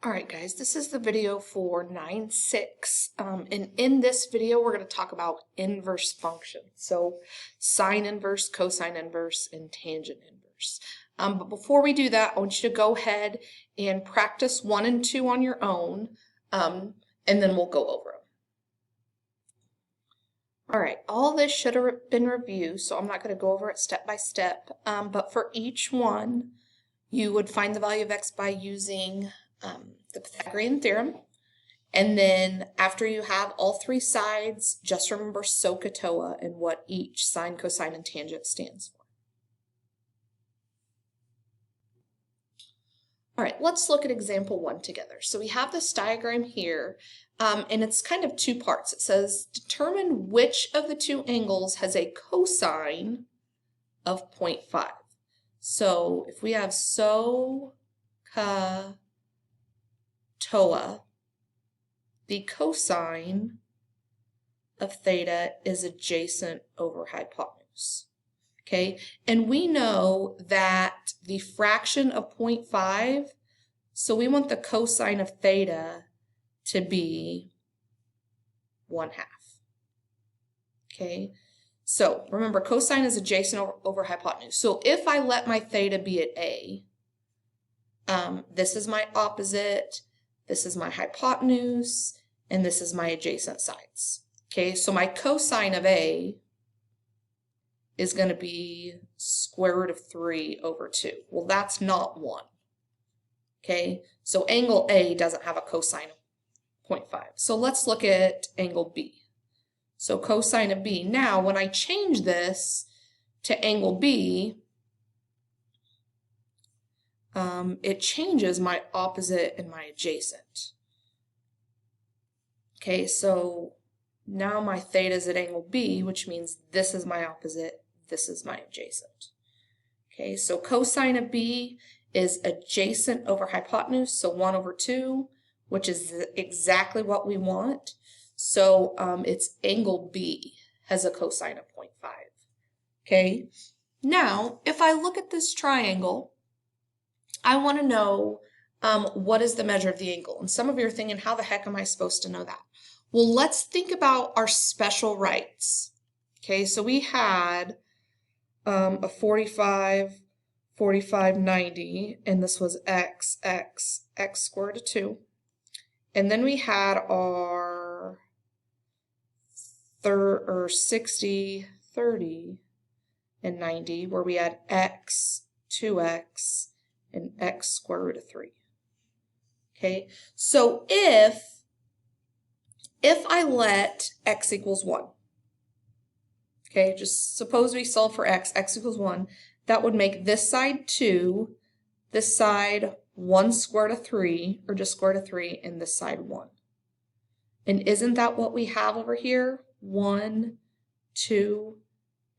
Alright guys, this is the video for 9.6, and in this video we're going to talk about inverse functions. So sine inverse, cosine inverse, and tangent inverse. But before we do that, I want you to go ahead and practice 1 and 2 on your own, and then we'll go over them. Alright, all this should have been reviewed, so I'm not going to go over it step by step, but for each one you would find the value of x by using the Pythagorean theorem, and then after you have all three sides, just remember SOHCAHTOA and what each sine, cosine, and tangent stands for. All right, let's look at example 1 together. So we have this diagram here, and it's kind of two parts. It says, determine which of the two angles has a cosine of 0.5. So if we have SOHCAHTOA, the cosine of theta is adjacent over hypotenuse. Okay, and we know that the fraction of 0.5, so we want the cosine of theta to be 1/2. Okay, so remember cosine is adjacent over hypotenuse. So if I let my theta be at A, this is my opposite, this is my hypotenuse, and this is my adjacent sides. Okay, so my cosine of A is going to be square root of 3 over 2. Well, that's not 1. Okay, so angle A doesn't have a cosine of 0.5. So let's look at angle B. So cosine of B. Now, when I change this to angle B, it changes my opposite and my adjacent. Okay, so now my theta is at angle B, which means this is my opposite, this is my adjacent. Okay, so cosine of B is adjacent over hypotenuse, so 1 over 2, which is exactly what we want. So it's angle B has a cosine of 0.5. Okay, now if I look at this triangle, I want to know what is the measure of the angle. And some of you are thinking, how the heck am I supposed to know that? Well, let's think about our special rights. Okay, so we had a 45, 45, 90, and this was x squared to 2. And then we had our 60, 30, and 90, where we had x, 2x, and x square root of 3. Okay, so if I let x equals 1, okay, just suppose we solve for x equals 1, that would make this side 2, this side 1 square root of 3, or just square root of 3, and this side 1. And isn't that what we have over here? 1, 2,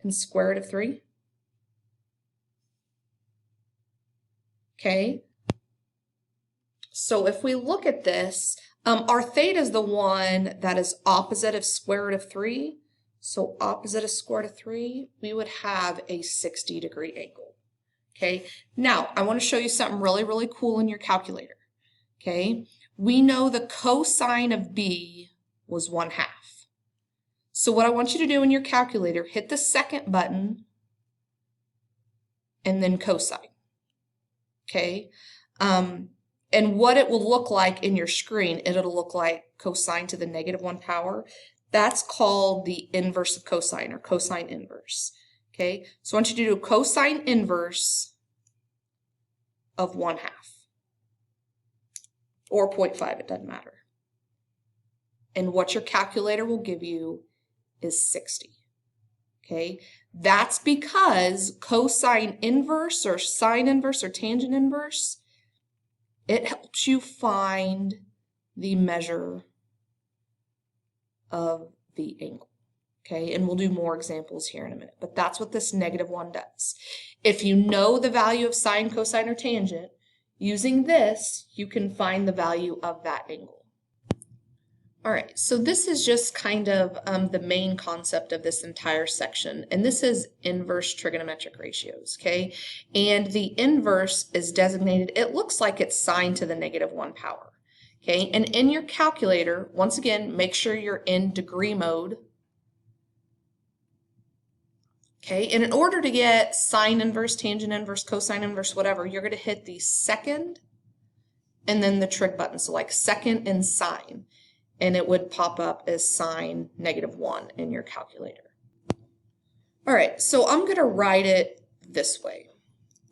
and square root of 3? Okay, so if we look at this, our theta is the one that is opposite of square root of 3. So opposite of square root of 3, we would have a 60-degree angle. Okay, now I want to show you something really, really cool in your calculator. Okay, we know the cosine of B was 1/2. So what I want you to do in your calculator, hit the second button and then cosine. Okay, and what it will look like in your screen, it'll look like cosine to the -1 power. That's called the inverse of cosine, or cosine inverse. Okay, so I want you to do cosine inverse of 1/2 or 0.5, it doesn't matter. And what your calculator will give you is 60. Okay, that's because cosine inverse or sine inverse or tangent inverse, it helps you find the measure of the angle. Okay, and we'll do more examples here in a minute, but that's what this -1 does. If you know the value of sine, cosine, or tangent, using this, you can find the value of that angle. All right, so this is just kind of the main concept of this entire section, and this is inverse trigonometric ratios, okay? And the inverse is designated, it looks like it's sine to the -1 power. Okay, and in your calculator, once again, make sure you're in degree mode. Okay, and in order to get sine inverse, tangent inverse, cosine inverse, whatever, you're going to hit the second and then the trig button. So like second and sine, and it would pop up as sine -1 in your calculator. All right, so I'm going to write it this way.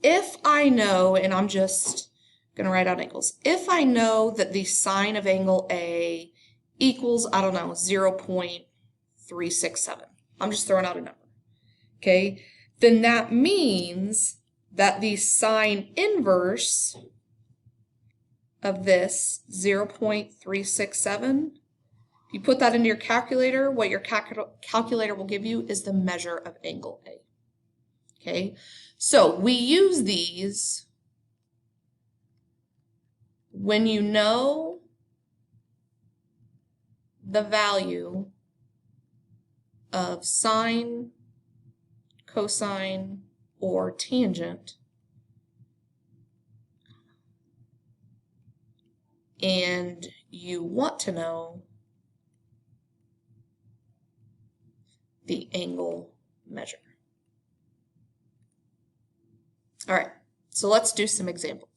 If I know, and I'm just going to write out angles, if I know that the sine of angle A equals, I don't know, 0.367, I'm just throwing out a number, okay, then that means that the sine inverse of this 0.367, if you put that into your calculator, what your calculator will give you is the measure of angle A. Okay, so we use these when you know the value of sine, cosine, or tangent, and you want to know the angle measure. All right, so let's do some examples.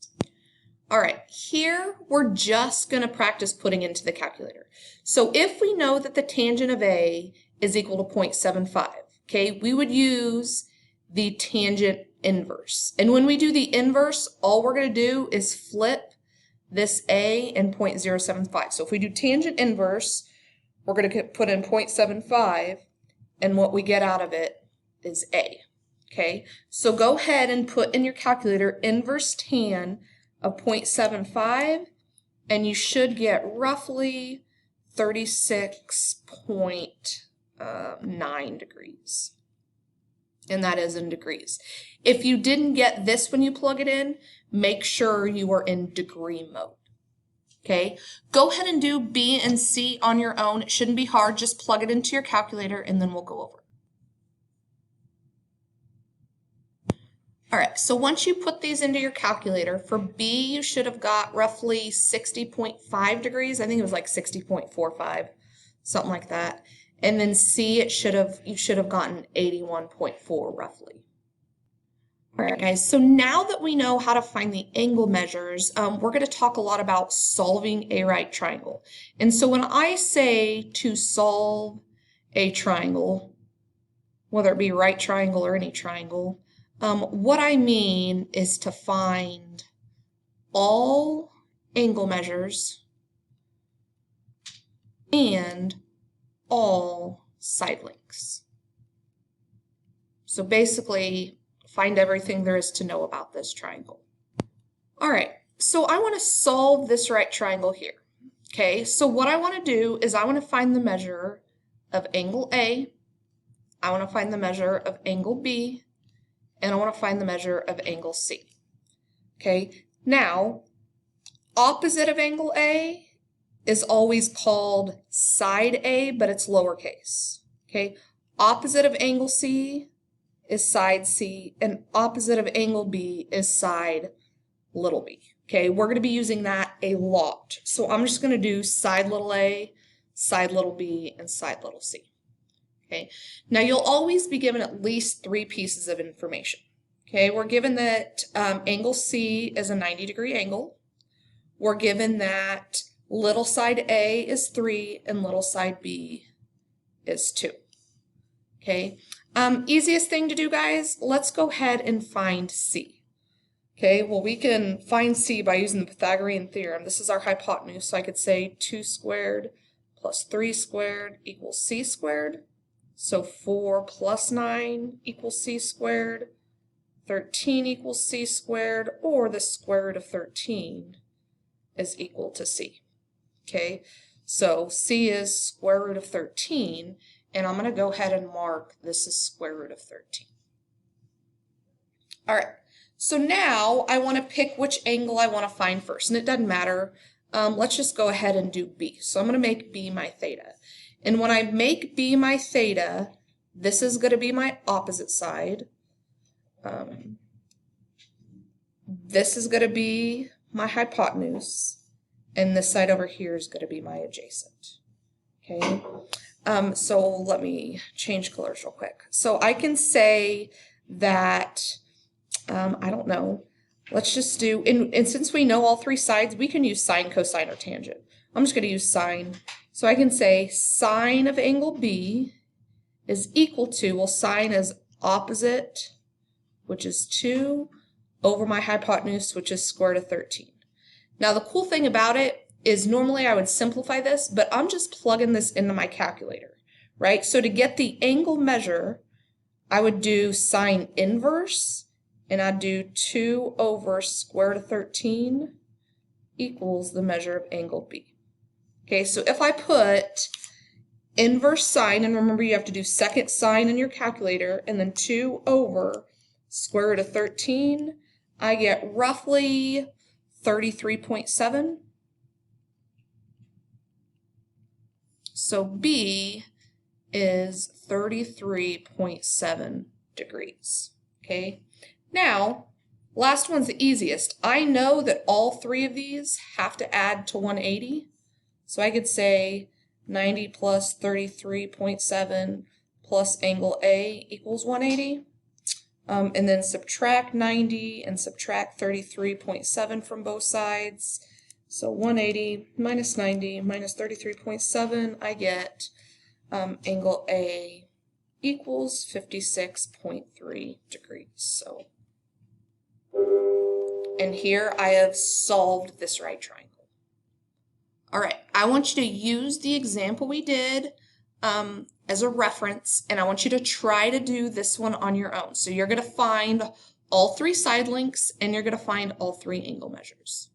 All right, here we're just going to practice putting into the calculator. So if we know that the tangent of A is equal to 0.75, okay, we would use the tangent inverse. And when we do the inverse, all we're going to do is flip this A and 0.075. So if we do tangent inverse, we're going to put in 0.75, and what we get out of it is A. Okay, so go ahead and put in your calculator inverse tan of 0.75, and you should get roughly 36.9 degrees. And that is in degrees. If you didn't get this when you plug it in, make sure you are in degree mode. Okay, go ahead and do B and C on your own. It shouldn't be hard. Just plug it into your calculator and then we'll go over it. All right, so once you put these into your calculator, for B, you should have got roughly 60.5 degrees. I think it was like 60.45, something like that. And then C, you should have gotten 81.4 roughly. All right, guys, so now that we know how to find the angle measures, we're going to talk a lot about solving a right triangle. And so when I say to solve a triangle, whether it be right triangle or any triangle, what I mean is to find all angle measures and all side lengths. So basically, find everything there is to know about this triangle. All right, so I want to solve this right triangle here. Okay, so what I want to do is I want to find the measure of angle A, I want to find the measure of angle B, and I want to find the measure of angle C. Okay, now, opposite of angle A is always called side A, but it's lowercase. Okay, opposite of angle C is side C, and opposite of angle B is side little b. Okay, we're going to be using that a lot. So I'm just going to do side little a, side little b, and side little c. Okay, now you'll always be given at least 3 pieces of information. Okay, we're given that angle C is a 90-degree angle. We're given that little side A is 3 and little side B is 2. Okay, easiest thing to do, guys, let's go ahead and find C. Okay, well, we can find C by using the Pythagorean theorem. This is our hypotenuse, so I could say 2 squared plus 3 squared equals C squared. So 4 plus 9 equals C squared, 13 equals C squared, or the square root of 13 is equal to C. Okay, so C is square root of 13, and I'm going to go ahead and mark this is square root of 13. All right, so now I want to pick which angle I want to find first, and it doesn't matter. Let's just go ahead and do B. So I'm going to make B my theta. And when I make B my theta, this is going to be my opposite side. This is going to be my hypotenuse. and this side over here is going to be my adjacent. Okay, so let me change colors real quick. So I can say that, I don't know, let's just do, and since we know all three sides, we can use sine, cosine, or tangent. I'm just going to use sine. So I can say sine of angle B is equal to, well, sine is opposite, which is 2, over my hypotenuse, which is square root of 13. Now the cool thing about it is normally I would simplify this, but I'm just plugging this into my calculator, right? So to get the angle measure, I would do sine inverse, and I'd do 2 over square root of 13 equals the measure of angle B. Okay, so if I put inverse sine, and remember you have to do second sine in your calculator, and then 2 over square root of 13, I get roughly 33.7. So B is 33.7 degrees, okay? Now, last one's the easiest. I know that all three of these have to add to 180, so I could say 90 plus 33.7 plus angle A equals 180, and then subtract 90 and subtract 33.7 from both sides. So 180 minus 90 minus 33.7, I get angle A equals 56.3 degrees. So, and here I have solved this right triangle. All right, I want you to use the example we did as a reference, and I want you to try to do this one on your own. So you're going to find all three side lengths, and you're going to find all three angle measures.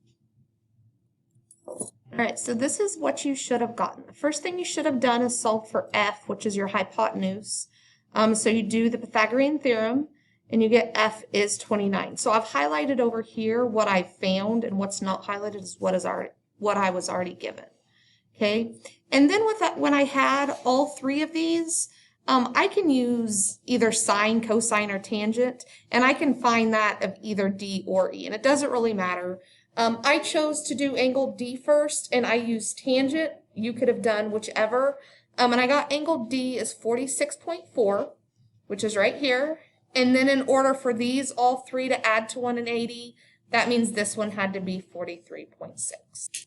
All right, so this is what you should have gotten. The first thing you should have done is solve for F, which is your hypotenuse. So you do the Pythagorean theorem, and you get F is 29. So I've highlighted over here what I found, and what's not highlighted is what I was already given. Okay, and then with that, when I had all three of these, I can use either sine, cosine, or tangent, and I can find that of either D or E, and it doesn't really matter. I chose to do angle D first, and I used tangent. You could have done whichever. And I got angle D is 46.4, which is right here. And then in order for these all three to add to 180, that means this one had to be 43.6.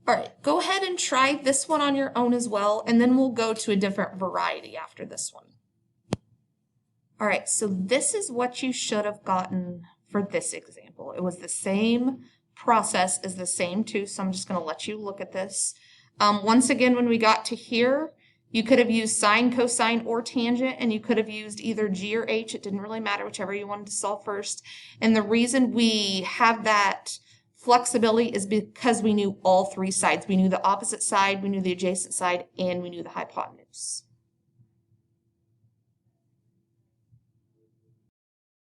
All right, go ahead and try this one on your own as well, and then we'll go to a different variety after this one. All right, so this is what you should have gotten for this example. It was the same process is the same too, so I'm just going to let you look at this. Once again, when we got to here, you could have used sine, cosine, or tangent, and you could have used either G or H. It didn't really matter, whichever you wanted to solve first. And the reason we have that flexibility is because we knew all three sides. We knew the opposite side, we knew the adjacent side, and we knew the hypotenuse.